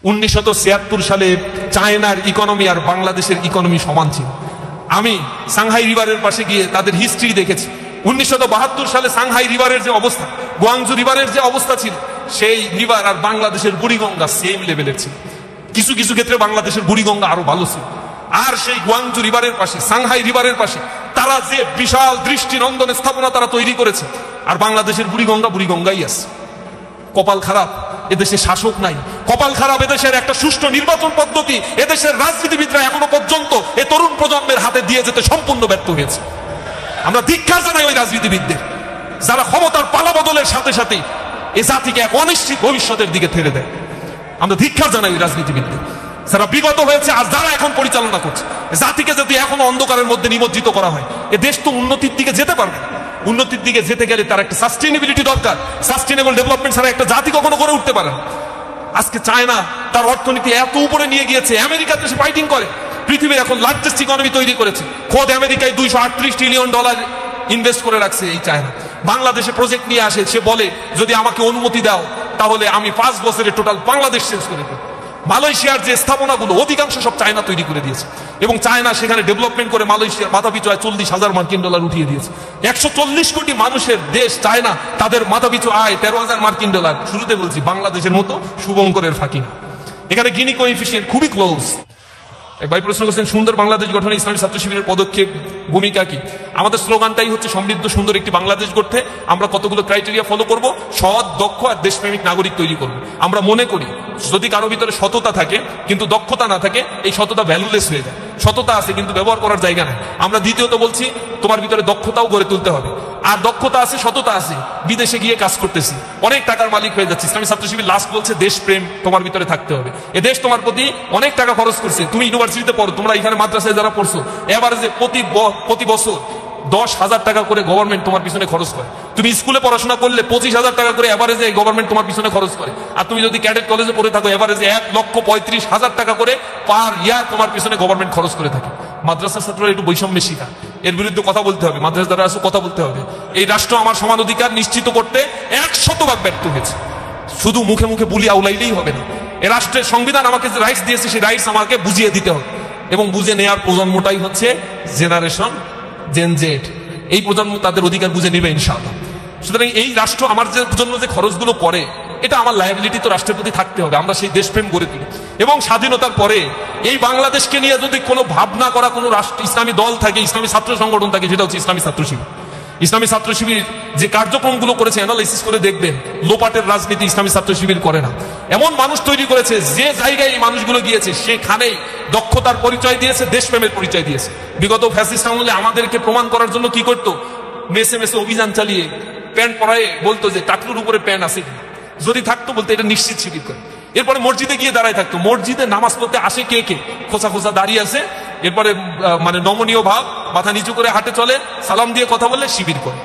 1976 সালে চায়নার ইকোনমি আর বাংলাদেশের ইকোনমি সমান ছিল। আমি সাংহাই রিভারের পাশে গিয়ে তাদের হিস্ট্রি দেখেছি। 1972 সালে সাংহাই রিভারের যে অবস্থা, গুয়াংজু রিভারের যে অবস্থা ছিল, সেই রিভার আর বাংলাদেশের বুড়িগঙ্গা সেম লেভেলের ছিল। কিছু কিছু ক্ষেত্রে বাংলাদেশের বুড়িগঙ্গা আরো ভালো ছিল। আর সেই গুয়াংজু রিভারের পাশে, সাংহাই রিভারের পাশে তারা যে বিশাল দৃষ্টিনন্দন স্থাপনা তারা তৈরি করেছে, আর বাংলাদেশের বুড়িগঙ্গাই আছে। কপাল খারাপ, এদেশে শাসক নাই। কপাল খারাপ, এদেশের একটা সুষ্ঠু নির্বাচন পদ্ধতি এদেশের রাজনীতিবিদরা এখনো পর্যন্ত এই তরুণ প্রজন্মের হাতে দিয়ে যেতে সম্পূর্ণ ব্যর্থ হয়েছে। আমরা ধিক্কার জানাই ওই রাজনীতিবিদদের, যারা ক্ষমতার পালা বদলের সাথে সাথে এই জাতিকে এক অনিশ্চিত ভবিষ্যতের দিকে ঠেলে দেয়। আমরা ধিক্কার জানাই ওই রাজনীতিবিদদের, যারা বিগত হয়েছে আর যারা এখন পরিচালনা করছে। জাতিকে যদি এখনো অন্ধকারের মধ্যে নিমজ্জিত করা হয়, এ দেশ তো উন্নতির দিকে যেতে পারবে। উন্নতির দিকে যেতে গেলে তার একটা সাস্টেনেবিলিটি দরকার। সাস্টেনেবল ডেভেলপমেন্ট ছাড়া একটা জাতি কখনো গড়ে উঠতে পারে না। আজকে চায়না তার অর্থনীতি এত উপরে নিয়ে গিয়েছে, আমেরিকাতে সে ফাইটিং করে, পৃথিবীর এখন লার্জেস্ট ইকোনমি তৈরি করেছে। খোদ আমেরিকায় $238 ট্রিলিয়ন ইনভেস্ট করে রাখছে এই চায়না। বাংলাদেশে প্রজেক্ট নিয়ে আসে, সে বলে যদি আমাকে অনুমতি দাও তাহলে আমি 5 বছরে টোটাল বাংলাদেশ চেঞ্জ করে দেব। মালয়েশিয়ার যে স্থাপনাগুলো অধিকাংশ সব চায়না তৈরি করে দিয়েছে, এবং চায়না সেখানে ডেভেলপমেন্ট করে মালয়েশিয়ার মাথাপিছু আয় $40,000 মার্কিন উঠিয়ে দিয়েছে। 140 কোটি মানুষের দেশ চায়না, তাদের মাথাপিছু আয় $13,000 মার্কিন। শুরুতে বলছি বাংলাদেশের মতো শুভঙ্করের ফাঁকি না। এখানে গিনি কোএফিসিয়েন্ট খুবই ক্লোজ। এক ভাই প্রশ্ন করছেন, সুন্দর বাংলাদেশ গঠনে ইসলামী ছাত্র শিবিরের পদক্ষেপ ভূমিকা কি? আমাদের স্লোগানটাই হচ্ছে সমৃদ্ধ সুন্দর একটি বাংলাদেশ গড়তে আমরা কতগুলো ক্রাইটেরিয়া ফলো করব, সৎ, দক্ষ আর দেশপ্রেমিক নাগরিক তৈরি করব। আমরা মনে করি যদি কারো ভিতরে সততা থাকে কিন্তু দক্ষতা না থাকে, এই সততা ভ্যালুলেস হয়ে যায়। সততা আছে কিন্তু ব্যবহার করার জায়গা নাই। আমরা দ্বিতীয়ত বলছি তোমার ভিতরে দক্ষতাও গড়ে তুলতে হবে। আর দক্ষতা আছে, সততা আছে, বিদেশে গিয়ে কাজ করতেছি, অনেক টাকার মালিক হয়ে যাচ্ছে। ইসলামী ছাত্র শিবির লাস্ট বলছে দেশপ্রেম তোমার ভিতরে থাকতে হবে। এ দেশ তোমার প্রতি অনেক টাকা খরচ করছে। তুমি ইউনিভার্সিটিতে পড়ো, তোমরা এখানে মাদ্রাসায় যারা পড়ছো, এভারেজে প্রতি বছর 10,000 টাকা করে গভর্নমেন্ট তোমার পিছনে খরচ করে। তুমি স্কুলে পড়াশোনা করলে 25,000 টাকা করে এভারেজে গভর্নমেন্ট তোমার পিছনে খরচ করে। আর তুমি যদি ক্যাডেট কলেজে পড়ে থাকো, এভারেজে 1,35,000 টাকা করে পার ইয়ার তোমার পিছনে গভর্নমেন্ট খরচ করে থাকে। মাদ্রাসা ছাত্ররা একটু বৈষম্যের শিকার, এর বিরুদ্ধে কথা বলতে হবে। মাদ্রাসা দ্বারা আসলে কথা বলতে হবে। এই রাষ্ট্র আমার সমান অধিকার নিশ্চিত করতে 100% ব্যর্থ হয়েছে। শুধু মুখে মুখে বুলি আউলাইলেই হবে না। এই রাষ্ট্রের সংবিধান আমাকে যে রাইটস দিয়েছে, সেই রাইটস আমাকে বুঝিয়ে দিতে হবে, এবং বুঝে নেওয়ার প্রজন্মটাই হচ্ছে জেনারেশন জেন জেড। এই প্রজন্ম তাদের অধিকার বুঝে নেবে ইনশাআল্লাহ। সুতরাং এই রাষ্ট্র আমার জন্য যে খরচগুলো করে, এটা আমার লায়াবিলিটি তো রাষ্ট্রের প্রতি থাকতে হবে। আমরা সেই দেশপ্রেম গড়ে তুলি, এবং স্বাধীনতার পরে এই বাংলাদেশকে নিয়ে যদি কোনো ভাবনা করা কোনো রাষ্ট্র ইসলামী দল থাকে, ইসলামী ছাত্র সংগঠন থাকে, সেটা হচ্ছে ইসলামী ছাত্র শিবির। ইসলামী ছাত্র শিবির যে কার্যক্রমগুলো করেছে অ্যানালাইসিস করে দেখবেন, লোপাটের রাজনীতি ইসলামী ছাত্র শিবির করে না। এমন মানুষ তৈরি করেছে, যে জায়গায় এই মানুষগুলো গিয়েছে সেখানেই দক্ষতার পরিচয় দিয়েছে, দেশপ্রেমের পরিচয় দিয়েছে। বিগত ফ্যাসিস্ট আমলে আমাদেরকে প্রমাণ করার জন্য কি করতো, মেসে মেসে অভিযান চালিয়ে প্যান্ট পরায় বলতো যে টাকলুর উপরে প্যান্ট আছে কিনা, যদি থাকতো বলতে এটা নিশ্চিত শিবির করে। এরপরে মসজিদে গিয়ে দাঁড়ায় থাকতো, মসজিদে নামাজ পড়তে আসে কে কে, খোঁচা খোঁচা দাঁড়িয়ে আছে। এরপরে মানে নমনীয় ভাব, মাথা নিচু করে হাঁটে চলে, সালাম দিয়ে কথা বললে শিবির করে।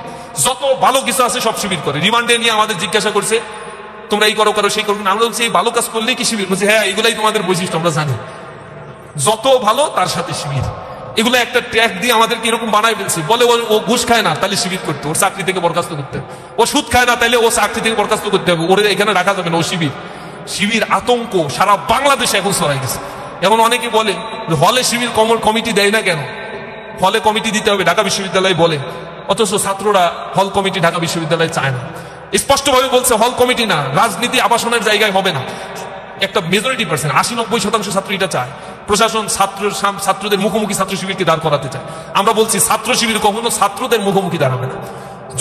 যত ভালো কিছু আছে সব শিবির করে। রিমান্ডে নিয়ে আমাদের জিজ্ঞাসা করছে তোমরা এই করো সেই করো, আমরা বলছি এই ভালো কাজ করলেই কি শিবির? বলছে হ্যাঁ, এগুলাই তোমাদের বৈশিষ্ট্য, আমরা জানি। যত ভালো তার সাথে শিবির। এগুলো একটা ট্যাগ দিয়ে আমাদেরকে এরকম বানায় ফেলছে। বলে ও ঘুষ খায় না তাহলে শিবির করতে, ওর চাকরি থেকে বরখাস্ত করতে হবে। ও সুদ খায় না তাহলে ও চাকরি থেকে বরখাস্ত করতে হবে, ওরে এখানে রাখা যাবে না, ও শিবির। শিবির আতঙ্ক সারা বাংলাদেশে এখন ছড়াই গেছে। এখন অনেকে বলে হলে শিবির কমিটি দেয় না কেন? হলে কমিটি দিতে হবে ঢাকা বিশ্ববিদ্যালয় বলে, অথচ ছাত্ররা হল কমিটি ঢাকা বিশ্ববিদ্যালয়ে চায় না। স্পষ্টভাবে বলছে হল কমিটি না, রাজনীতি আবাসনের জায়গায় হবে না। একটা মেজরিটি পার্সেন্ট 80-90% ছাত্র এটা চায়। প্রশাসন ছাত্রদের মুখোমুখি ছাত্র শিবিরকে দাঁড় করাতে চায়। আমরা বলছি ছাত্র শিবির কখনো ছাত্রদের মুখোমুখি দাঁড়াবে না।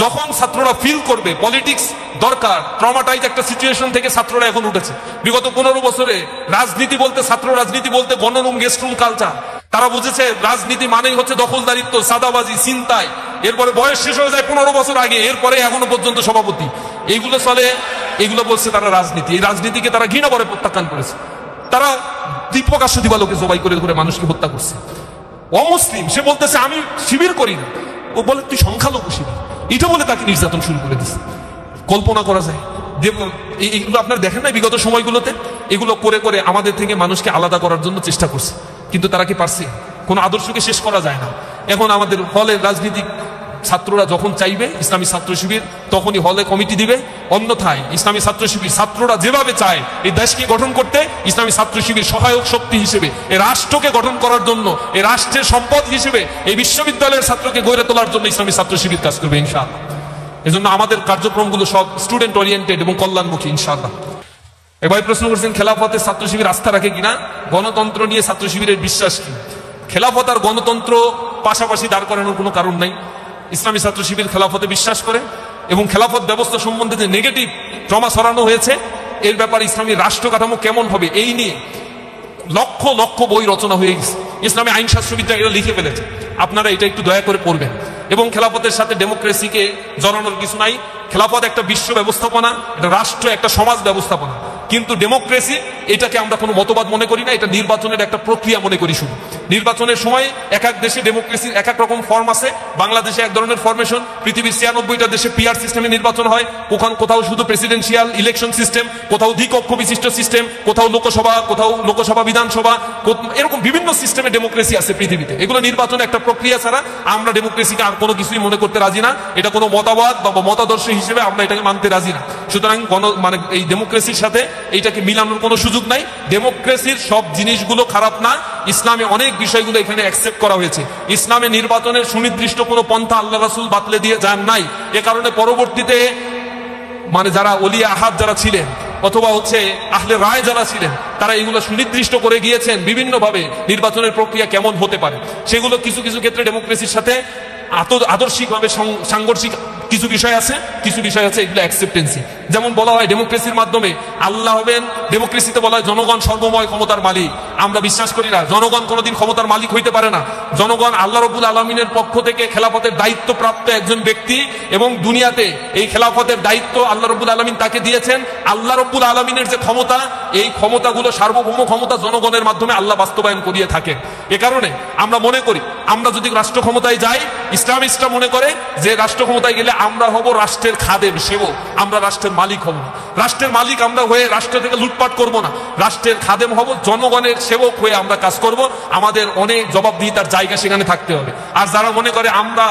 যখন ছাত্ররা ফিল করবে পলিটিক্স দরকার, ট্রমাটাইজ একটা সিচুয়েশন থেকে ছাত্ররা এখন উঠেছে। বিগত 15 বছরে রাজনীতি বলতে, ছাত্র রাজনীতি বলতে গণরুম গেস্টরুম কালচার। তারা বুঝেছে রাজনীতি মানেই হচ্ছে দখলদারিত্ব, সাদাবাজি, ছিনতাই। এরপরে বয়স শেষ হয়ে যায় 15 বছর আগে, এরপরে এখনো পর্যন্ত সভাপতি। এইগুলো চলে, এগুলো বলছে তারা রাজনীতি। এই রাজনীতিকে তারা ঘৃণা করে প্রত্যাখ্যান করেছে। তারা প্রকাশ্য দিবালোকে জবাই করে করে মানুষকে হত্যা করছে। অমুসলিম সে বলতেছে আমি শিবির করি না, ও বলে তুই সংখ্যালঘু শিবির, এটা বলে তাকে নির্যাতন শুরু করে দিচ্ছে। কল্পনা করা যায় যে এইগুলো আপনারা দেখেন না বিগত সময়গুলোতে, এগুলো করে করে আমাদের থেকে মানুষকে আলাদা করার জন্য চেষ্টা করছে। কিন্তু তারা কি পারছে? কোনো আদর্শকে শেষ করা যায় না। এখন আমাদের হলের রাজনীতি ছাত্ররা যখন চাইবে ইসলামী ছাত্র শিবির তখনই হলে কমিটি দিবে, অন্যথায় ইসলামী ছাত্র শিবির ছাত্ররা যেভাবে চায় এই দেশকে গঠন করতে ইসলামী ছাত্র শিবির সহায়ক শক্তি হিসেবে, এই রাষ্ট্রকে গঠন করার জন্য, এই রাষ্ট্রের সম্পদ হিসেবে, এই বিশ্ববিদ্যালয়ের ছাত্রকে গড়ে তোলার জন্য ইসলামী ছাত্র শিবির কাজ করবে ইনশাআল্লাহ। এজন্য আমাদের কার্যক্রমগুলো সব স্টুডেন্ট ওরিয়েন্টেড এবং কল্যাণমুখী ইনশাআল্লাহ। এবার প্রশ্ন করছেন খেলাফতে ছাত্র শিবির আস্থা রাখে কিনা, গণতন্ত্র নিয়ে ছাত্র শিবিরের বিশ্বাস কি? খেলাফত আর গণতন্ত্র পাশাপাশি দাঁড় করানোর কোনো কারণ নাই। ইসলামী ছাত্র শিবির খেলাফতে বিশ্বাস করে এবং খেলাফত ব্যবস্থা সম্বন্ধে যে নেগেটিভ ট্রমা ছড়ানো হয়েছে এর ব্যাপারে ইসলামী রাষ্ট্র কাঠামো কেমন হবে এই নিয়ে লক্ষ লক্ষ বই রচনা হয়ে গেছে। ইসলামী আইনশাস্ত্রবিদরা এটা লিখে ফেলেছে, আপনারা এটা একটু দয়া করে পড়বেন। এবং খেলাফতের সাথে ডেমোক্রেসিকে জড়ানোর কিছু নাই। খেলাফত একটা বিশ্ব ব্যবস্থাপনা, এটা রাষ্ট্র, একটা সমাজ ব্যবস্থাপনা। কিন্তু ডেমোক্রেসি এটাকে আমরা কোনো মতবাদ মনে করি না, এটা নির্বাচনের একটা প্রক্রিয়া মনে করি। শুধু নির্বাচনের সময় এক এক দেশে ডেমোক্রেসির এক এক রকম ফর্ম আছে। বাংলাদেশে এক ধরনের ফরমেশন, পৃথিবীর 96টা দেশে পিআর সিস্টেমে নির্বাচন হয়। কোথাও শুধু প্রেসিডেন্সিয়াল ইলেকশন সিস্টেম, কোথাও দ্বিকক্ষ বিশিষ্ট সিস্টেম, কোথাও লোকসভা বিধানসভা, এরকম বিভিন্ন সিস্টেমে ডেমোক্রেসি আছে পৃথিবীতে। এগুলো নির্বাচন একটা প্রক্রিয়া ছাড়া আমরা ডেমোক্রেসিকে আর কোনো কিছুই মনে করতে রাজি না। এটা কোনো মতবাদ বা মতাদর্শ হিসেবে আমরা এটাকে মানতে রাজি না। সুতরাং এই ডেমোক্রেসির সাথে এইটাকে মিলানোর কোনো সুযোগ নাই। ডেমোক্রেসির সব জিনিসগুলো খারাপ না, ইসলামে অনেক বিষয়গুলো এখানে অ্যাকসেপ্ট করা হয়েছে। ইসলামে নির্বাচনের সুনির্দিষ্ট কোনো পন্থা আল্লাহ রাসূল বাতলে দিয়ে যান নাই। এ কারণে পরবর্তীতে যারা ওলিয়া আহাদ যারা ছিলেন অথবা আহলে রায় যারা ছিলেন তারা এগুলো সুনির্দিষ্ট করে গিয়েছেন বিভিন্নভাবে নির্বাচনের প্রক্রিয়া কেমন হতে পারে। সেগুলো কিছু কিছু ক্ষেত্রে ডেমোক্রেসির সাথে আদর্শিকভাবে সাংঘর্ষিক কিছু বিষয় আছে, কিছু বিষয় আছে এগুলো অ্যাকসেপ্টেন্সি। যেমন বলা হয় ডেমোক্রেসির মাধ্যমে আল্লাহ হবেন, ডেমোক্রেসিতে বলা হয় জনগণ সর্বময় ক্ষমতার মালিক। আমরা বিশ্বাস করি না, জনগণ কোনোদিন ক্ষমতার মালিক হইতে পারে না। জনগণ আল্লাহ রাব্বুল আলামিনের পক্ষ থেকে খেলাফতের দায়িত্বপ্রাপ্ত একজন ব্যক্তি এবং দুনিয়াতে এই খেলাফতের দায়িত্ব আল্লাহ রাব্বুল আলামিন তাকে দিয়েছেন। আল্লাহ রাব্বুল আলামিনের যে ক্ষমতা, এই ক্ষমতাগুলো সার্বভৌম ক্ষমতা জনগণের মাধ্যমে আল্লাহ বাস্তবায়ন করিয়ে থাকেন। এ কারণে আমরা মনে করি আমরা যদি রাষ্ট্র ক্ষমতায় যাই, ইসলামিস্টরা মনে করে যে রাষ্ট্র ক্ষমতায় গেলে আমরা হব রাষ্ট্রের খাদেম, সেবক, আমরা রাষ্ট্রের মালিক হব না। রাষ্ট্রের মালিক আমরা হয়ে রাষ্ট্র থেকে লুটপাট করব না, রাষ্ট্রের খাদেম হব, জনগণের সেবক হয়ে আমরা কাজ করব। আমাদের অনেক জবাবদিহিতার জায়গা সেখানে থাকতে হবে। আর যারা মনে করে আমরা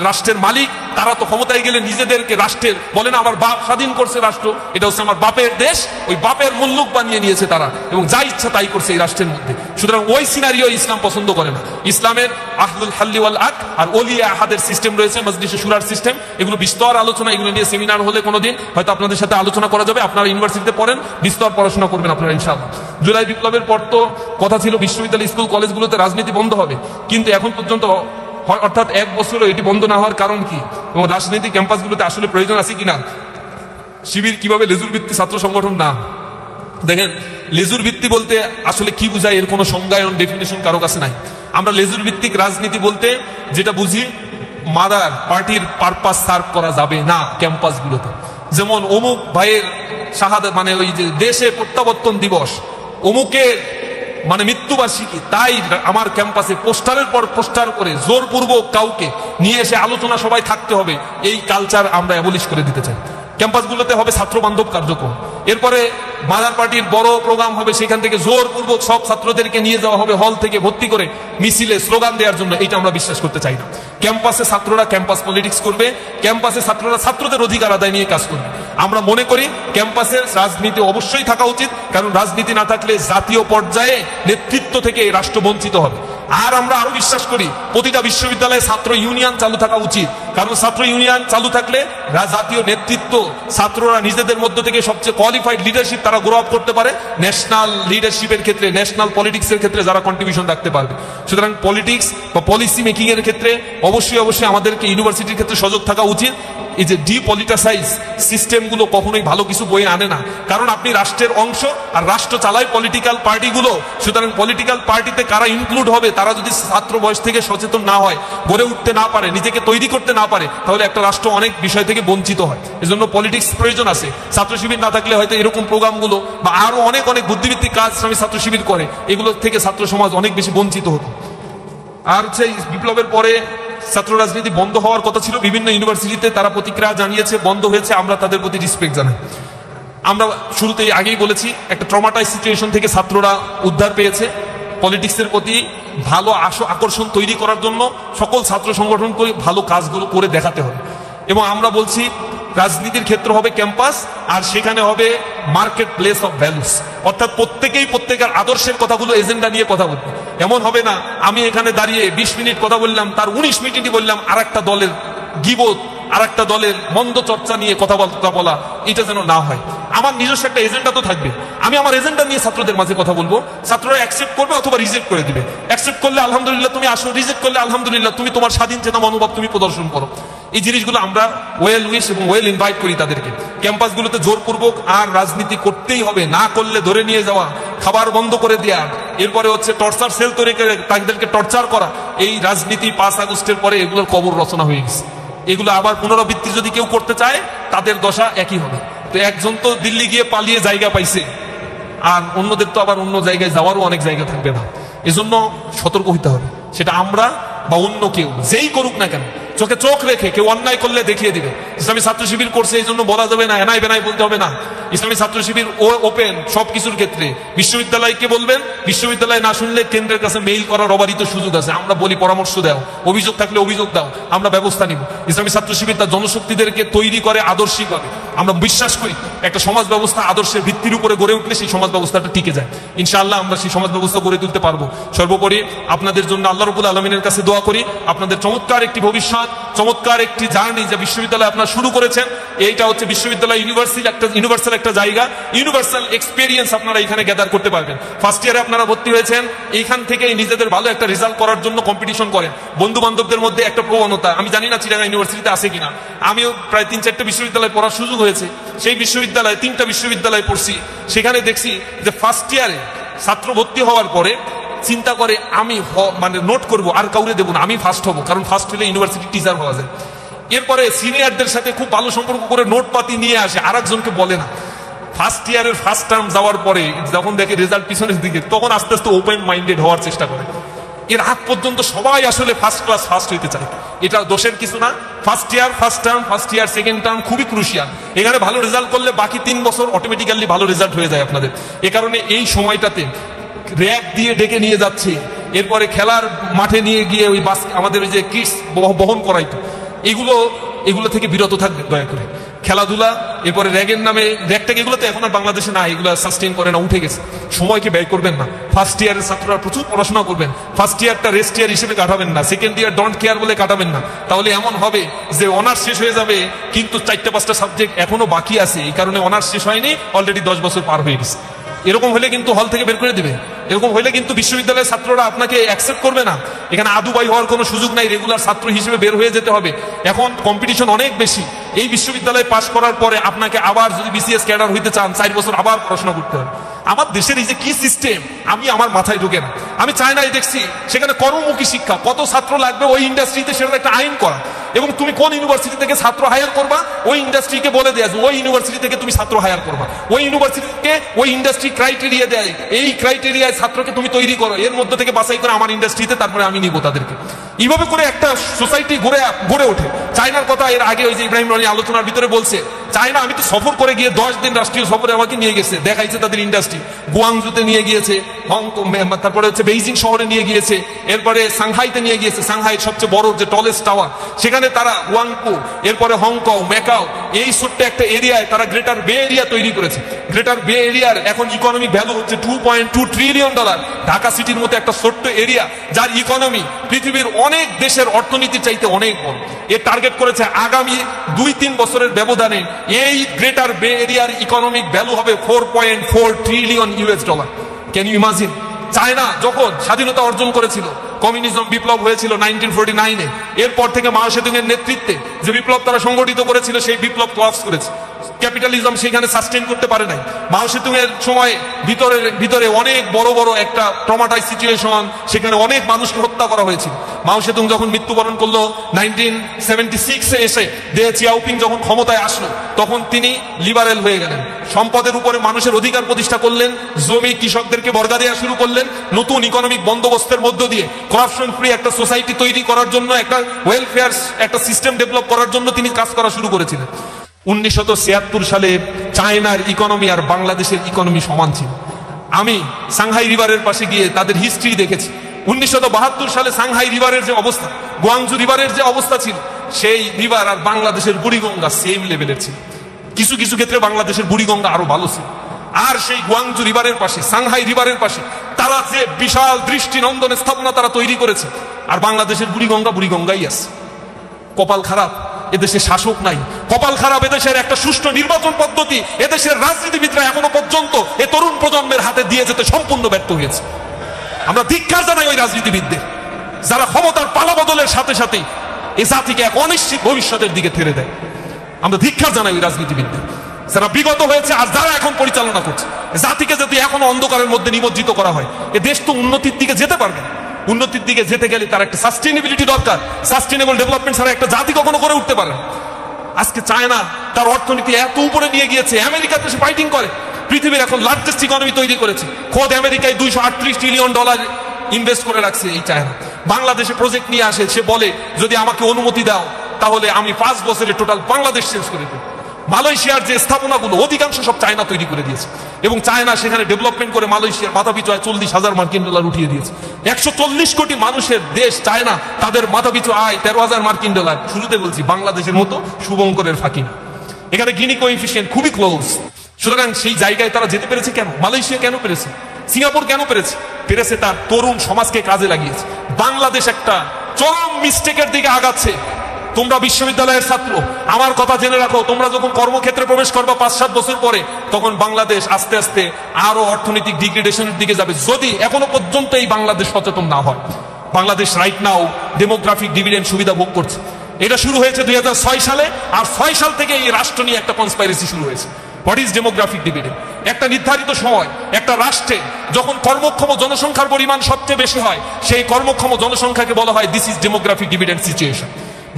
রাষ্ট্রের মালিক, তারা তো ক্ষমতায় গেলে নিজেদেরকে রাষ্ট্রের বলে না, আমার বাপ স্বাধীন করছে রাষ্ট্র, এটা হচ্ছে আমার বাপের দেশ, ওই বাপের মুল্লুক বানিয়ে নিয়েছে তারা এবং যা ইচ্ছা তাই করছে এই রাষ্ট্রের মধ্যে। সুতরাং ওই সিনারিও ইসলাম পছন্দ করে না। ইসলামের আহলুল হাল্লি ওয়াল আকদ আর ওলিয়া আহাদের সিস্টেম রয়েছে, মজলিসে শুরার সিস্টেম, এগুলো বিস্তর আলোচনা, এগুলো নিয়ে সেমিনার হলে কোনোদিন হয়তো আপনাদের সাথে আলোচনা করা যাবে। আপনারা ইউনিভার্সিটিতে পড়েন, বিস্তর পড়াশোনা করবেন আপনারা ইনশাআল্লাহ। জুলাই বিপ্লবের পর তো কথা ছিল বিশ্ববিদ্যালয় স্কুল কলেজগুলোতে রাজনীতি বন্ধ হবে, কিন্তু এখন পর্যন্ত অর্থাৎ 1 বছরও এটি বন্ধ না হওয়ার কারণ কি এবং রাজনৈতিক ক্যাম্পাসগুলোতে আসলে প্রয়োজন আছে কিনা? শিবির কিভাবে লেজুর ভিত্তি ছাত্র সংগঠন না? দেখেন, লেজুর ভিত্তি বলতে আসলে কি বোঝায় এর কোনো সংজ্ঞায়ন ডেফিনেশন কারো কাছে নাই। আমরা লেজুর ভিত্তিক রাজনীতি বলতে যেটা বুঝি, মাদার পার্টির পারপাস সার্ভ করা যাবে না ক্যাম্পাসগুলোতে। যেমন অমুক ভাইয়ের শাহাদাত, ওই যে দেশে প্রত্যাবর্তন দিবস, অমুকের মৃত্যুবার্ষিকী, তাই আমার ক্যাম্পাসে পোস্টারের পর পোস্টার করে জোরপূর্বক কাউকে নিয়ে এসে আলোচনা সবাই থাকতে হবে, এই কালচার আমরা অ্যাবলিশ করে দিতে চাই। ক্যাম্পাসগুলোতে হবে ছাত্র বান্ধব কার্যক্রম। এরপরে মাদার পার্টির বড় প্রোগ্রাম হবে, সেখান থেকে জোরপূর্বক সব ছাত্রদেরকে নিয়ে যাওয়া হবে হল থেকে ভর্তি করে মিছিলে স্লোগান দেওয়ার জন্য। এটা আমরা বিশ্বাস করতে চাই না। ক্যাম্পাসে ছাত্ররা ক্যাম্পাস পলিটিক্স করবে, ক্যাম্পাসে ছাত্ররা ছাত্রদের অধিকার আদায় নিয়ে কাজ করবে। আমরা মনে করি ক্যাম্পাসে রাজনীতি অবশ্যই থাকা উচিত, কারণ রাজনীতি না থাকলে জাতীয় পর্যায়ে নেতৃত্ব থেকে রাষ্ট্র বঞ্চিত হবে। আর আমরা আরো বিশ্বাস করি প্রতিটা বিশ্ববিদ্যালয়ে ছাত্র ইউনিয়ন চালু থাকা উচিত, কারণ ছাত্র ইউনিয়ন চালু থাকলে জাতীয় নেতৃত্ব, ছাত্ররা নিজেদের মধ্য থেকে সবচেয়ে কোয়ালিফাইড লিডারশিপ তারা গ্রো আপ করতে পারে, ন্যাশনাল লিডারশিপের ক্ষেত্রে, ন্যাশনাল পলিটিক্সের ক্ষেত্রে যারা কন্ট্রিবিউশন রাখতে পারবে। সুতরাং পলিটিক্স বা পলিসি মেকিং এর ক্ষেত্রে অবশ্যই আমাদেরকে ইউনিভার্সিটির ক্ষেত্রে সজাগ থাকা উচিত। এই যে ডিপলিটিসাইজ সিস্টেমগুলো কখনোই ভালো কিছু বয়ে আনে না, কারণ আপনি রাষ্ট্রের অংশ আর রাষ্ট্র চালায় পলিটিক্যাল পার্টিগুলো। সুতরাং পলিটিক্যাল পার্টিতে কারা ইনক্লুড হবে, তারা যদি ছাত্র বয়স থেকে সচেতন না হয়, গড়ে উঠতে না পারে, নিজেকে তৈরি করতে না পারে, তাহলে একটা রাষ্ট্র অনেক বিষয় থেকে বঞ্চিত হয়। এজন্য পলিটিক্স প্রয়োজন আছে। ছাত্র শিবির না থাকলে হয়তো এরকম প্রোগ্রামগুলো বা আরো অনেক বুদ্ধিভিত্তিক কাজ আমি ছাত্র শিবির করে, এগুলো থেকে ছাত্র সমাজ অনেক বেশি বঞ্চিত হতো। আর বিপ্লবের পরে ছাত্র রাজনীতি বন্ধ হওয়ার কথা ছিল, বিভিন্ন ইউনিভার্সিটিতে তারা প্রতিক্রিয়া জানিয়েছে, বন্ধ হয়েছে। আমরা তাদের প্রতি রিসপেক্ট জানাই। আমরা শুরুতেই আগেই বলেছি, একটা ট্রমাটাইজ সিচুয়েশন থেকে ছাত্ররা উদ্ধার পেয়েছে পলিটিক্সের প্রতি ভালো আকর্ষণ তৈরি করার জন্য সকল ছাত্র সংগঠনকে ভালো কাজগুলো করে দেখাতে হবে। এবং আমরা বলছি রাজনীতির ক্ষেত্র হবে ক্যাম্পাস, আর সেখানে হবে মার্কেট প্লেস অফ ভ্যালুস, অর্থাৎ প্রত্যেকেই প্রত্যেকের আদর্শের কথাগুলো এজেন্ডা নিয়ে কথা বলবে। এমন হবে না আমি এখানে দাঁড়িয়ে 20 মিনিট কথা বললাম, তার 19 মিনিটই বললাম আর একটা দলের গীবত, আর একটা দলের মন্দ চর্চা নিয়ে কথাবার্তা বলা, এটা যেন না হয়। আমার নিজস্ব একটা এজেন্ডা তো থাকবে, আমি আমার এজেন্ডা নিয়ে ছাত্রদের মাঝে কথা বলবো, ছাত্ররা অ্যাকসেপ্ট করবে অথবা রিজেক্ট করে দিবে। অ্যাকসেপ্ট করলে আলহামদুলিল্লাহ তুমি আসো, রিজেক্ট করলে আলহামদুলিল্লাহ তুমি তোমার স্বাধীন চেতনা মনোভাব তুমি প্রদর্শন করো। এই জিনিসগুলো আমরা ওয়েল উইশ এবং ওয়েল ইনভাইট করি তাদেরকে। ক্যাম্পাসগুলোতে জোরপূর্বক আর রাজনীতি করতেই হবে, না করলে ধরে নিয়ে যাওয়া, খাবার বন্ধ করে দেওয়া, এরপরে হচ্ছে টর্চার সেল তৈরি করে তাদেরকে টর্চার করা, এই রাজনীতি 5 আগস্টের পরে এগুলোর কবর রচনা হয়ে গেছে। এগুলো আবার পুনরাবৃত্তি যদি কেউ করতে চায় তাদের দশা একই হবে। তো একজন তো দিল্লি গিয়ে পালিয়ে জায়গা পাইছে, আর অন্যদের তো আবার অন্য জায়গায় যাওয়ারও অনেক জায়গা থাকবে না। এজন্য সতর্ক হতে হবে, সেটা আমরা বা অন্য কেউ যেই করুক না কেন, চোখে চোখ রেখে কেউ অন্যায় করলে দেখিয়ে দিবে। ইসলামী ছাত্র শিবির করছে এই জন্য বলা যাবে না, এনাই বেনাই বলতে হবে না। ইসলামী ছাত্র শিবির ওপেন সব কিছুর ক্ষেত্রে। বিশ্ববিদ্যালয়কে বলবেন, বিশ্ববিদ্যালয় না শুনলে কেন্দ্রের কাছে মেইল করার অবারিত সুযোগ আছে। আমরা বলি পরামর্শ দাও, অভিযোগ থাকলে অভিযোগ দাও, আমরা ব্যবস্থা নিব। ইসলামী ছাত্র শিবির তার জনশক্তিদেরকে তৈরি করে আদর্শিকভাবে। আমরা বিশ্বাস করি একটা সমাজ ব্যবস্থা আদর্শের ভিত্তির উপরে গড়ে উঠলে সেই সমাজ ব্যবস্থাটা টিকে যায়। ইনশাআল্লাহ আমরা সেই সমাজ ব্যবস্থা গড়ে তুলতে পারবো। সর্বোপরি আপনাদের জন্য আল্লাহ রাব্বুল আলামিনের কাছে দোয়া করি, আপনাদের চমৎকার একটি ভবিষ্যৎ, চমৎকার একটি জার্নি যে বিশ্ববিদ্যালয় আপনারা শুরু করেছেন, এইটা হচ্ছে বিশ্ববিদ্যালয় ইউনিভার্সাল একটা জায়গা, ইউনিভার্সাল এক্সপেরিয়েন্স আপনারা এখানে গ্যাদার করতে পারবেন। ফার্স্ট ইয়ারে আপনারা ভর্তি হয়েছেন, এইখান থেকে নিজেদের ভালো একটা রেজাল্ট করার জন্য কম্পিটিশন করেন। বন্ধু বান্ধবদের মধ্যে একটা প্রবণতা, আমি জানি না চিটাগাং ইউনিভার্সিটিতে আছে কিনা, আমিও প্রায় 3-4টা বিশ্ববিদ্যালয়ে পড়ার সুযোগ হয়েছে। সেই বিশ্ববিদ্যালয়ে 3টা বিশ্ববিদ্যালয়ে পড়ছি, সেখানে দেখছি যে ফার্স্ট ইয়ারে ছাত্র ভর্তি হওয়ার পরে চিন্তা করে আমি মানে নোট করব, আর কাউরে দেবো না, আমি ফার্স্ট হবো, কারণ ফার্স্ট হলে ইউনিভার্সিটি টিচার হওয়া যায়। এরপরে সিনিয়রদের সাথে খুব ভালো সম্পর্ক করে নোট পাতি নিয়ে আসে, আর একজনকে বলে না। ফার্স্ট ইয়ারের ফার্স্ট টার্ম যাওয়ার পরে যখন দেখে রেজাল্ট পিছনের দিকে, তখন আস্তে আস্তে ওপেন মাইন্ডেড হওয়ার চেষ্টা করে। এর আগ পর্যন্ত সবাই আসলে ফার্স্ট ক্লাস ফার্স্ট হইতে চায়, এটা দোষের কিছু না। First year first term, first year second term খুবই ক্রুশিয়াল। এখানে ভালো রেজাল্ট করলে বাকি 3 বছর অটোমেটিক্যালি ভালো রেজাল্ট হয়ে যায় আপনাদের। এ কারণে এই সময়টাতে র্যাক দিয়ে ডেকে নিয়ে যাচ্ছে, এরপরে খেলার মাঠে নিয়ে গিয়ে ওই বাস আমাদের ওই যে কিটস বহন করাইতো, এগুলো থেকে বিরত থাকবে দয়া করে। খেলাধুলা, এরপরে র্যাগের নামে, র্যাগটাকে এগুলো তো এখন আর বাংলাদেশে না, এগুলো সাস্টেইন করে না, উঠে গেছে। সময়কে ব্যয় করবেন না। ফার্স্ট ইয়ারের ছাত্ররা প্রচুর পড়াশোনা করবেন, ফার্স্ট ইয়ারটা রেস্ট ইয়ার হিসেবে কাটাবেন না, সেকেন্ড ইয়ার ডোন্ট কেয়ার বলে কাটাবেন না। তাহলে এমন হবে যে অনার্স শেষ হয়ে যাবে কিন্তু 4-5টা সাবজেক্ট এখনো বাকি আছে, এই কারণে অনার্স শেষ হয়নি, অলরেডি 10 বছর পার হয়ে গেছে। এরকম হলে কিন্তু হল থেকে বের করে দিবে, এরকম হলে কিন্তু বিশ্ববিদ্যালয়ের ছাত্ররা আপনাকে অ্যাকসেপ্ট করবে না। এখানে আদুবাই হওয়ার কোনো সুযোগ নাই, রেগুলার ছাত্র হিসেবে বের হয়ে যেতে হবে। এখন কম্পিটিশন অনেক বেশি। এই বিশ্ববিদ্যালয়ে পাশ করার পরে আপনাকে আবার যদি বিসিএস ক্যাডার হইতে চান 4 বছর আবার পড়াশোনা করতে হবে। আমার দেশের এই যে কি সিস্টেম, আমি আমার মাথায় ঢোকে না। আমি চাই না, দেখছি সেখানে কর্মমুখী শিক্ষা, কত ছাত্র লাগবে ওই ইন্ডাস্ট্রিতে, সেটা একটা আইন করা। এবং তুমি কোন ইউনিভার্সিটি থেকে ছাত্র হায়ার করবা, ওই ইন্ডাস্ট্রিকে বলে দেয় ওই ইউনিভার্সিটি থেকে তুমি ছাত্র হায়ার করবা, ওই ইউনিভার্সিটিকে ওই ইন্ডাস্ট্রি ক্রাইটেরিয়া দেয়, এই ক্রাইটেরিয়ায় ছাত্রকে তুমি তৈরি করো, এর মধ্যে থেকে বাছাই করে আমার ইন্ডাস্ট্রিতে, তারপরে আমি নিব তাদেরকে। এইভাবে করে একটা সোসাইটি গড়ে ওঠে। চায়নার কথা এর আগে ওই যে ইব্রাহিম রনি আলোচনার ভিতরে বলছে, চায়না আমি তো সফর করে গিয়ে 10 দিন রাষ্ট্রীয় সফরে আমাকে নিয়ে গেছে, দেখাইছে তাদের ইন্ডাস্ট্রি। গুয়াংজুতে নিয়ে গিয়েছে, হংকং, তারপরে হচ্ছে বেইজিং শহরে নিয়ে গিয়েছে, এরপরে সাংহাইতে নিয়ে গিয়েছে, সাংহাই সবচেয়ে বড় যে টলেস্ট টাওয়ার, সেখানে তারা ওয়াংপু, এরপরে হংকং, ম্যাকাও, এই ছোট্ট একটা এরিয়ায় তারা গ্রেটার বে এরিয়া তৈরি করেছে। গ্রেটার বে এরিয়ার এখন ইকোনমিক ভ্যালু হচ্ছে $2.2 ট্রিলিয়ন। ঢাকা সিটির মতো একটা ছোট্ট এরিয়া, যার ইকোনমি পৃথিবীর অনেক দেশের অর্থনীতির চাইতে অনেক বড়। এর টার্গেট করেছে আগামী 2-3 বছরের ব্যবধানে এই গ্রেটার বে এরিয়ার ইকোনমিক ভ্যালু হবে $4.4 trillion. Can you imagine? China যখন স্বাধীনতা অর্জন করেছিল, কমিউনিজম বিপ্লব হয়েছিল 1949-এ, এরপর থেকে মাও সেতুং এর নেতৃত্বে যে বিপ্লব তারা সংগঠিত করেছিল, সেই বিপ্লব ক্লাস করেছে। ক্যাপিটালিজম সেখানে সাস্টেইন করতে পারে নাই। মাও সেতুং এর সময় ভিতরে অনেক বড় বড় একটা ট্রমাটাইজ সিচুয়েশন, সেখানে অনেক মানুষকে হত্যা করা হয়েছিল। মাও সেতুং যখন মৃত্যুবরণ করলো 1976-এ এসে, দে চিয়াওপিং যখন ক্ষমতায় আসলো, তখন তিনি লিবারেল হয়ে গেলেন, সম্পদের উপরে মানুষের অধিকার প্রতিষ্ঠা করলেন, জমি কৃষকদেরকে বর্গা দেওয়া শুরু করলেন, নতুন ইকোনমিক বন্দোবস্তের মধ্য দিয়ে করাপশন ফ্রি একটা সোসাইটি তৈরি করার জন্য, একটা ওয়েলফেয়ার একটা সিস্টেম ডেভেলপ করার জন্য তিনি কাজ করা শুরু করেছিলেন। 1976 সালে চায়নার ইকোনমি আর বাংলাদেশের ইকোনমি সমান ছিল। আমি সাংহাই রিভারের পাশে গিয়ে তাদের হিস্ট্রি দেখেছি। 1972 সালে সাংহাই রিভারের যে অবস্থা, গোয়াংজু রিভারের যে অবস্থা ছিল, সেই রিভার আর বাংলাদেশের বুড়িগঙ্গা সেম লেভেলের ছিল। কিছু কিছু ক্ষেত্রে বাংলাদেশের বুড়িগঙ্গা আরো ভালো ছিল। আর সেই গোয়াংজু রিভারের পাশে, সাংহাই রিভারের পাশে তারা যে বিশাল দৃষ্টিনন্দন স্থাপনা তারা তৈরি করেছে, আর বাংলাদেশের বুড়িগঙ্গাই আছে। কপাল খারাপ, এদেশে শাসক নাই। কপাল খারাপ, এদেশের একটা সুষ্ঠু নির্বাচন পদ্ধতি এদেশের রাজনীতিবিদরা এখনো পর্যন্ত এই তরুণ প্রজন্মের হাতে দিয়ে যেতে সম্পূর্ণ ব্যর্থ হয়েছে। আমরা ধিক্কার জানাই ওই রাজনীতিবিদদের, যারা ক্ষমতার পালাবদলের সাথে সাথে এই জাতিকে এক অনিশ্চিত ভবিষ্যতের দিকে ঠেলে দেয়। আমরা ধিক্কার জানাই ওই রাজনীতিবিদদের, যারা বিগত হয়েছে আর যারা এখন পরিচালনা করছে। জাতিকে যদি এখনো অন্ধকারের মধ্যে নিমজ্জিত করা হয়, এ দেশ তো উন্নতির দিকে যেতে পারবে না। উন্নতির দিকে যেতে গেলে তার একটা সাস্টেইনেবিলিটি দরকার। সাস্টেইনেবল ডেভেলপমেন্ট ছাড়া একটা জাতি কখনো করে উঠতে পারে না। আজকে চায়না তার অর্থনীতি এত উপরে নিয়ে গিয়েছে, আমেরিকাতে সে ফাইটিং করে, পৃথিবীর এখন লার্জেস্ট ইকোনমি তৈরি করেছে। খোদ আমেরিকায় $238 ট্রিলিয়ন ইনভেস্ট করে রাখছে এই চায়না। বাংলাদেশে প্রজেক্ট নিয়ে আসে, সে বলে যদি আমাকে অনুমতি দাও তাহলে আমি 5 বছরে টোটাল বাংলাদেশ চেঞ্জ করে দেব। মালয়েশিয়ার যে স্থাপনাগুলো অধিকাংশ সব চায়না তৈরি করে দিয়েছে, এবং চায়না সেখানে ডেভেলপমেন্ট করে মালয়েশিয়ার মাথাপিছু আয় $40,000 মার্কিন উঠিয়ে দিয়েছে। 140 কোটি মানুষের দেশ চায়না, তাদের মাথাপিছু আয় $13,000 মার্কিন। শুরুতে বলছি বাংলাদেশের মতো শুভঙ্করের ফাঁকি না, এখানে গিনি কোএফিসিয়েন্ট খুবই ক্লোজ। সুতরাং সেই জায়গায় তারা যেতে পেরেছে কেন? মালয়েশিয়া কেন পেরেছে? সিঙ্গাপুর কেন পেরেছে? তার তরুণ সমাজকে কাজে লাগিয়েছে। বাংলাদেশ একটা চরম মিস্টেকের দিকে আগাচ্ছে। তোমরা বিশ্ববিদ্যালয়ের ছাত্র, আমার কথা জেনে রাখো, তোমরা যখন কর্মক্ষেত্রে প্রবেশ করবা 5-7 বছর পরে, তখন বাংলাদেশ আস্তে আস্তে আরো অর্থনৈতিক ডিগ্রেডেশনের দিকে যাবে, যদি এখনো পর্যন্ত এই বাংলাদেশ সচেতন না হয়। Bangladesh right now demographic dividend সুবিধা ভোগ করছে। এটা শুরু হয়েছে 2006 সালে, আর 6 সাল থেকে এই রাষ্ট্র নিয়ে একটা কনস্পাইরেসি শুরু হয়েছে। What is demographic dividend? একটা নির্ধারিত সময় একটা রাষ্ট্রে যখন কর্মক্ষম জনসংখ্যার পরিমাণ সবচেয়ে বেশি হয়, সেই কর্মক্ষম জনসংখ্যাকে বলা হয় this is demographic dividend situation.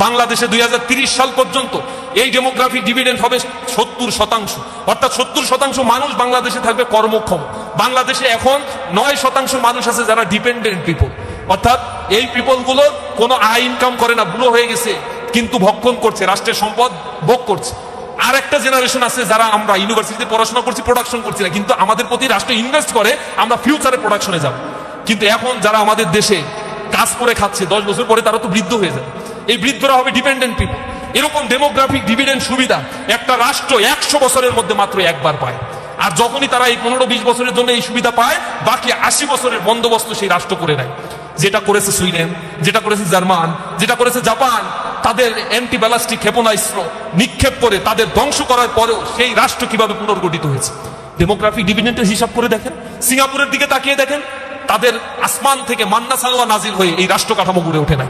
বাংলাদেশে 2030 সাল পর্যন্ত এই ডেমোগ্রাফিক ডিভিডেন্ড হবে 70%, অর্থাৎ 70% মানুষ বাংলাদেশে থাকবে কর্মক্ষম। বাংলাদেশে এখন 9% মানুষ আছে যারা ডিপেন্ডেন্ট পিপল, অর্থাৎ এই পিপলগুলো কোনো আয় ইনকাম করে না, বুড়ো হয়ে গেছে, কিন্তু ভক্ষণ করছে, রাষ্ট্রের সম্পদ ভোগ করছে। আর একটা জেনারেশন আছে যারা আমরা ইউনিভার্সিটিতে পড়াশোনা করছি, প্রোডাকশন করছি না, কিন্তু আমাদের প্রতি রাষ্ট্র ইনভেস্ট করে, আমরা ফিউচারে প্রোডাকশনে যাব। কিন্তু এখন যারা আমাদের দেশে কাজ করে খাচ্ছে, 10 বছর পরে তারা তো বৃদ্ধ হয়ে যাবে, এই বৃদ্ধরা হবে ডিপেন্ডেন্ট পিপল। এরকম ডেমোগ্রাফিক ডিভিডেন্ড সুবিধা একটা রাষ্ট্র 100 বছরের মধ্যে মাত্র একবার পায়। আর যখনই তারা এই 15-20 বছরের জন্য এই সুবিধা পায়, বাকি 80 বছরের বন্দোবস্ত সেই রাষ্ট্র করে নেয়। যেটা করেছে সুইডেন, যেটা করেছে জার্মান, যেটা করেছে জাপান, তাদের অ্যান্টি ব্যালিস্টিক ক্ষেপণাস্ত্র নিক্ষেপ করে তাদের ধ্বংস করার পরেও সেই রাষ্ট্র কিভাবে পুনর্গঠিত হয়েছে। ডেমোগ্রাফিক ডিভিডেন্ডের হিসাব করে দেখেন, সিঙ্গাপুরের দিকে তাকিয়ে দেখেন, তাদের আসমান থেকে মান্না সালোয়া নাজিল হয়ে এই রাষ্ট্র কাঠামো গড়ে ওঠে নাই,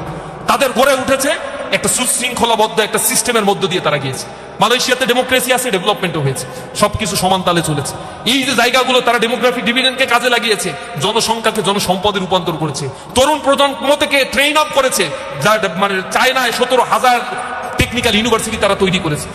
তাদের গড়ে উঠেছে একটা সুশৃঙ্খলাবদ্ধ একটা সিস্টেমের মধ্য দিয়ে তারা গিয়েছে। মালয়েশিয়াতে ডেমোক্রেসি আছে, ডেভেলপমেন্টও হয়েছে, সবকিছু সমান তালে চলেছে। এই যে জায়গাগুলো তারা ডেমোগ্রাফিক ডিভিডেন্ডকে কাজে লাগিয়েছে, জনসংখ্যাকে জনসম্পদে রূপান্তর করেছে, তরুণ প্রজন্ম থেকে ট্রেন আপ করেছে। মানে চায়নায় 17,000 টেকনিক্যাল ইউনিভার্সিটি তারা তৈরি করেছে,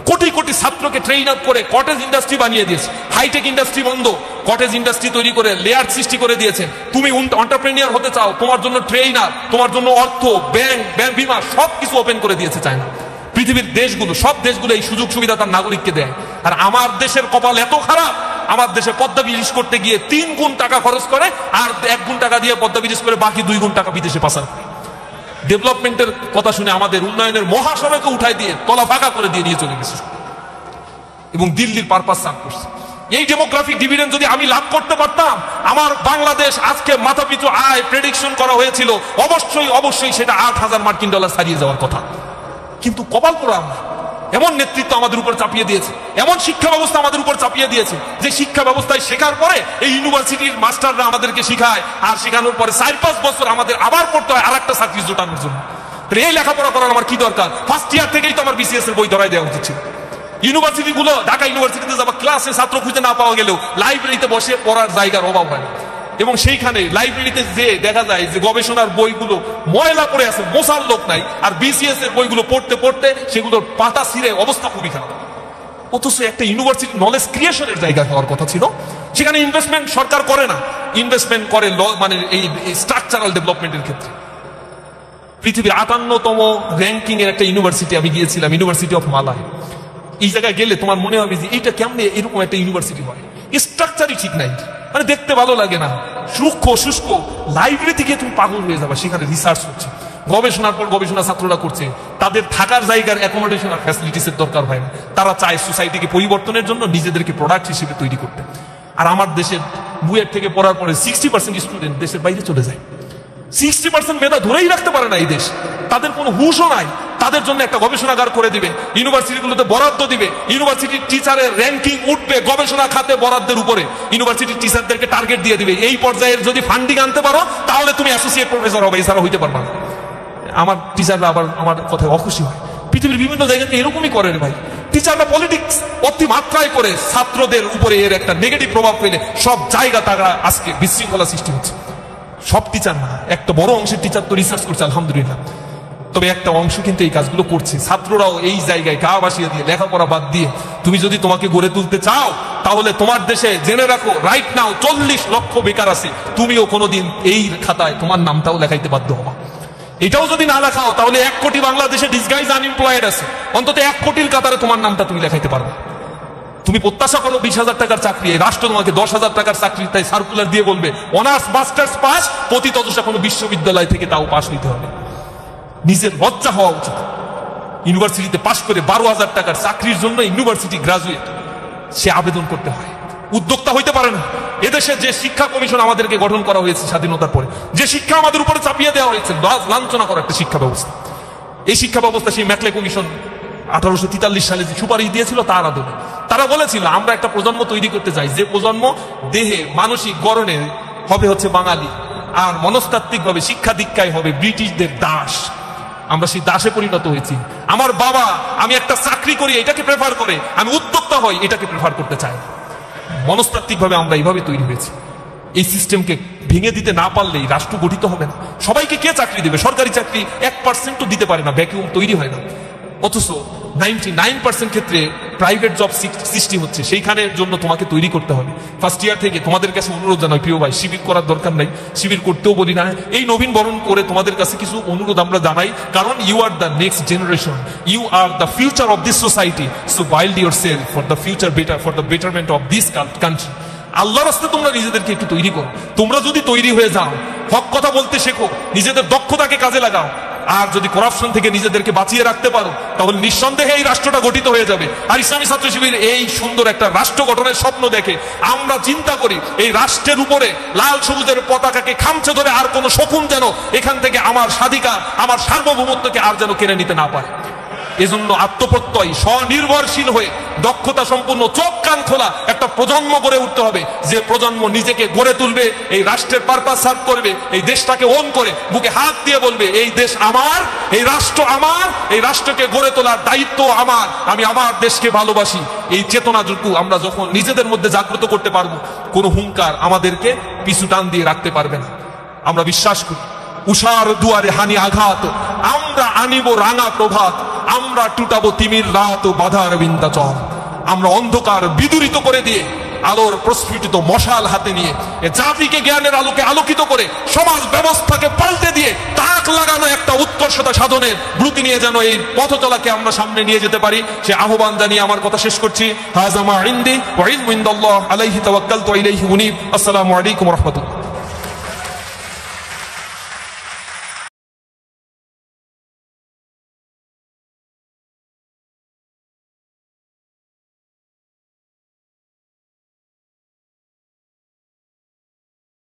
কোটি কোটি ছাত্রকে ট্রেন আপ করে কটেজ ইন্ডাস্ট্রি বানিয়ে দিয়েছে। হাইটেক ইন্ডাস্ট্রি বন্ধ, কটেজ ইন্ডাস্ট্রি তৈরি করে লেয়ার সৃষ্টি করে দিয়েছে। তুমি এন্টারপ্রেনিয়ার হতে চাও, তোমার জন্য ট্রেনার, তোমার জন্য অর্থ, ব্যাংক, বীমা সবকিছু ওপেন করে দিয়েছে চায়না। পৃথিবীর দেশগুলো, সব দেশগুলো এই সুযোগ সুবিধা তার নাগরিককে দেয়। আর আমার দেশের কপাল এত খারাপ, আমার দেশে পদ্মা ব্রিজ করতে গিয়ে 3 গুণ টাকা খরচ করে, আর 1 গুণ টাকা দিয়ে পদ্মা ব্রিজ করে বাকি 2 গুণ টাকা বিদেশে পাচার করে। ডেভেলপমেন্টের কথা শুনে আমাদের উন্নয়নের মহাসড়কে উঠাই দিয়ে তলা ফাঁকা করে দিয়ে চলে গেছে, এবং দিল্লির পারপাস সার্ভ করছে। এই ডেমোগ্রাফিক ডিভিডেন্ড যদি আমি লাভ করতে পারতাম, আমার বাংলাদেশ আজকে মাথাপিছু আয় প্রেডিকশন করা হয়েছিল অবশ্যই সেটা $8,000 মার্কিন ছাড়িয়ে যাওয়ার কথা। কিন্তু কপাল পোড়া আমরা, এমন নেতৃত্ব আমাদের উপর চাপিয়ে দিয়েছে, এমন শিক্ষা ব্যবস্থা আমাদের উপর চাপিয়ে দিয়েছে, যে শিক্ষা ব্যবস্থায় শেখার পরে এই ইউনিভার্সিটির মাস্টাররা আমাদেরকে শিখায়, আর শেখানোর পরে 4-5 বছর আমাদের আবার পড়তে হয় আরেকটা চাকরি জোটানোর জন্য। এই লেখাপড়া করার আমার কি দরকার? ফার্স্ট ইয়ার থেকেই তো আমার BCS এর বই ধরাই দেওয়া উচিত ছিল। ইউনিভার্সিটি গুলো, ঢাকা ইউনিভার্সিটিতে যাবা, ক্লাসে ছাত্র খুঁজে না পাওয়া গেলেও লাইব্রেরিতে বসে পড়ার জায়গার অভাব হয় না। এবং সেইখানে লাইব্রেরিতে যে দেখা যায় যে গবেষণার বইগুলো ময়লা পড়ে আছে, মোছার লোক নাই, আর BCS এর বইগুলো পড়তে পড়তে সেগুলোর পাতা ছিঁড়ে অবস্থা খুবই খারাপ। অথচ একটা ইউনিভার্সিটি নলেজ ক্রিয়েশনের জায়গা হওয়ার কথা ছিল, সেখানে ইনভেস্টমেন্ট সরকার করে না, ইনভেস্টমেন্ট করে মানে এই স্ট্রাকচারাল ডেভেলপমেন্টের ক্ষেত্রে। পৃথিবীর 58তম র্যাঙ্কিং এর একটা ইউনিভার্সিটি আমি গিয়েছিলাম, ইউনিভার্সিটি অফ মালায়। এই জায়গায় গেলে তোমার মনে হবে যে এইটা কেমনে এরকম একটা ইউনিভার্সিটি হয়, স্ট্রাকচারই ঠিক নাই। মানে দেখতে ভালো লাগে না, সূক্ষ্ম শুষ্ক। লাইব্রেরি থেকে তুমি পাগল হয়ে যাবে, সেখানে রিসার্চ হচ্ছে, গবেষণার পর গবেষণা ছাত্ররা করছে, তাদের থাকার জায়গার অ্যাকোমোডেশন আর ফ্যাসিলিটিসের দরকার হয় না। তারা চায় সোসাইটিকে পরিবর্তনের জন্য নিজেদেরকে প্রোডাক্ট হিসেবে তৈরি করতে। আর আমার দেশের বুয়েট থেকে পড়ার পরে 60% স্টুডেন্ট দেশের বাইরে চলে যায়। 60% মেধা ধরেই রাখতে পারে না এই দেশ, তাদের কোনো হুঁশও নাই। তাদের জন্য একটা গবেষণাগার করে দিবে, ইউনিভার্সিটিগুলোতে বরাদ্দ দিবে, ইউনিভার্সিটির টিচারের র্যাঙ্কিং উঠবে গবেষণা খাতে বরাদ্দের উপরে, ইউনিভার্সিটির টিচারদেরকে টার্গেট দিয়ে দিবে, এই পর্যায়ের যদি ফান্ডিং আনতে পারো তাহলে তুমি অ্যাসোসিয়েট প্রফেসর হবে, এছাড়া হইতে পারবা না। আমার টিচাররা আবার আমার কথায় অখুশি হয়। পৃথিবীর বিভিন্ন জায়গাতে এরকমই করে ভাই, টিচাররা পলিটিক্স অতিমাত্রায় করে ছাত্রদের উপরে এর একটা নেগেটিভ প্রভাব ফেলে সব জায়গা তারা আজকে বিশৃঙ্খলা সৃষ্টি হচ্ছে। সব টিচার না, একটা বড় অংশের টিচার তো রিসার্চ করছে আলহামদুলিল্লাহ, তবে একটা অংশ কিন্তু এই কাজগুলো করছে। ছাত্ররাও এই জায়গায় গা ভাসিয়ে দিয়ে লেখাপড়া বাদ দিয়ে তুমি যদি তোমাকে গড়ে তুলতে চাও তাহলে তোমার দেশে জেনে রাখো রাইট নাও 40 লক্ষ বেকার আছে, তুমিও কোনোদিন এই খাতায় তোমার নামটাও লেখাইতে বাধ্য হবা। এটাও যদি না লেখাও তাহলে 1 কোটি বাংলাদেশে ডিসগাইজ আনএমপ্লয়েড আছে, অন্তত 1 কোটির কাতারে তোমার নামটা তুমি লেখাইতে পারবে। তুমি প্রত্যাশা করো 20,000 টাকার চাকরি, রাষ্ট্র তোমাকে 10,000 টাকার চাকরি তাই সার্কুলার দিয়ে বলবে অনার্স মাস্টার্স পাস, প্রতি তদশা কোনো বিশ্ববিদ্যালয় থেকে তাও পাস নিতে হবে। নিজের লজ্জা হওয়া উচিত। ইউনিভার্সিটিতে পাশ করে 12,000 টাকার চাকরির জন্য ইউনিভার্সিটি গ্রাজুয়েট সে আবেদন করতে হয়, উদ্যোক্তা হইতে পারে না। এদেশে যে শিক্ষা কমিশন আমাদেরকে গঠন করা হয়েছে স্বাধীনতার পরে, যে শিক্ষা আমাদের উপরে চাপিয়ে দেওয়া হয়েছে, লাঞ্ছনা করা একটা শিক্ষা ব্যবস্থা। এই শিক্ষা ব্যবস্থা সেই ম্যাকলে কমিশন 1843 সালে যে সুপারিশ দিয়েছিল তার আদলে তারা বলেছিল আমরা একটা প্রজন্ম তৈরি করতে চাই, যে প্রজন্ম দেহে মানসিক গড়নে হবে হচ্ছে বাঙালি, আর মনস্তাত্ত্বিক ভাবে শিক্ষা দীক্ষায় হবে ব্রিটিশদের দাস। আমরা সেই দাসে পরিণত হয়েছি। আমার বাবা আমি একটা চাকরি করি এটাকে প্রেফার করে, আমি উদ্যোক্তা হই এটাকে প্রেফার করতে চাই। মনস্তাত্ত্বিক ভাবে আমরা এইভাবে তৈরি হয়েছি। এই সিস্টেমকে ভেঙে দিতে না পারলেই রাষ্ট্র গঠিত হবে না। সবাইকে কে চাকরি দেবে? সরকারি চাকরি 1% দিতে পারে না, ভ্যাকুয়াম তৈরি হয় না। অথচ 99% ক্ষেত্রে প্রাইভেট জব সৃষ্টি হচ্ছে, সেইখানের জন্য তোমাকে তৈরি করতে হবে। ফার্স্ট ইয়ার থেকে তোমাদের কাছে অনুরোধ জানাই প্রিয় ভাই, শিবির করার দরকার নাই, শিবির করতেও বলি না, এই নবীন বরণ করে তোমাদের কাছে কিছু অনুরোধ আমরা জানাই, কারণ you are the next generation, you are the future of this society, so build yourself for the future better, for the betterment of this country. আল্লাহর রাস্তায় তোমরা নিজেদেরকে একটু তৈরি করো। তোমরা যদি তৈরি হয়ে যাও, হক কথা বলতে শেখো, নিজেদের দক্ষতাকে কাজে লাগাও, আর যদি করাপশন থেকে নিজেদেরকে বাঁচিয়ে রাখতে পারো, তাহলে নিঃসন্দেহে এই রাষ্ট্রটা গঠিত হয়ে যাবে। আর ইসলামী ছাত্র শিবির এই সুন্দর একটা রাষ্ট্র গঠনের স্বপ্ন দেখে আমরা চিন্তা করি এই রাষ্ট্রের উপরে লাল সবুজের পতাকাকে খামচে ধরে আর কোনো শকুন যেন এখান থেকে আমার স্বাধিকার, আমার সার্বভৌমত্বকে আর যেন কেড়ে নিতে না পারে। এজন্য আত্মপ্রত্যয়, স্বনির্ভরশীল হয়ে দক্ষতা সম্পূর্ণ চোখ কান খোলা একটা প্রজন্ম গড়ে উঠতে হবে, যে প্রজন্ম নিজেকে গড়ে তুলবে, এই রাষ্ট্রের পারপাস সার্ভ করবে, এই দেশটাকে ওন করে বুকে হাত দিয়ে বলবে এই দেশ আমার, এই রাষ্ট্র আমার, এই রাষ্ট্রকে গড়ে তোলার দায়িত্ব আমার, আমি আমার দেশকে ভালোবাসি। এই চেতনাটুকু আমরা যখন নিজেদের মধ্যে জাগ্রত করতে পারবো, কোনো হুঙ্কার আমাদেরকে পিছু টান দিয়ে রাখতে পারবে না। আমরা বিশ্বাস করি উষার দুয়ারে হানি আঘাত, আমরা আনিব রাঙা প্রভাত, আমরা টুটাবো তিমির রাত ও বাধার বিন্দাচল। আমরা অন্ধকার বিদূরিত করে দিয়ে আলোর প্রস্ফুটিত মশাল হাতে নিয়ে জাতিকে জ্ঞানের আলোকে আলোকিত করে সমাজ ব্যবস্থাকে পাল্টে দিয়ে তাক লাগানো একটা উৎকর্ষতা সাধনের ব্রুতি নিয়ে যেন এই পথ চলাকে আমরা সামনে নিয়ে যেতে পারি, সে আহ্বান জানিয়ে আমার কথা শেষ করছি। হাযা মা ইনদি ওয়া ইলমু ইনদাল্লাহ আলাইহি তাওয়াক্কালতু ওয়া ইলাইহি উনীব। আসসালামু আলাইকুম ওয়া রাহমাতুল্লাহ।